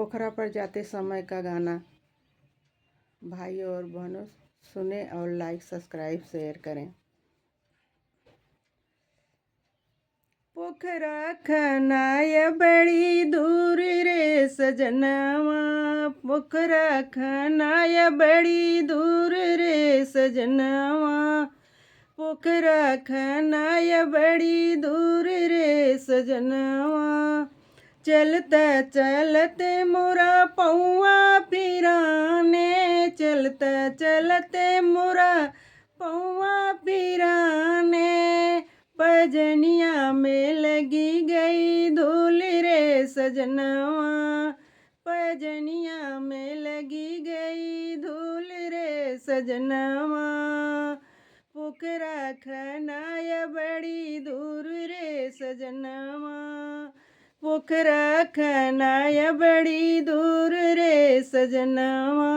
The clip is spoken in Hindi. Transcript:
पोखरा पर जाते समय का गाना भाई और बहनों सुने और लाइक सब्सक्राइब शेयर करें। पोखरा खनाय बड़ी दूर रे सजनवा, पोखरा खनाय बड़ी दूर रे सजनवा, पोखरा खनाय बड़ी दूर रे सजनवा। चलते चलते मोरा पौआ पिराने, चलते चलते मोरा पौआ पिराने, पजनिया में लगी गई धूल रे सजनवा, पजनिया में लगी गई धूल रे सजनवा। पोखरा खनाय बड़ी दूर रे सजनवा, पोखरा खनाय बड़ी दूर रे सजनवा।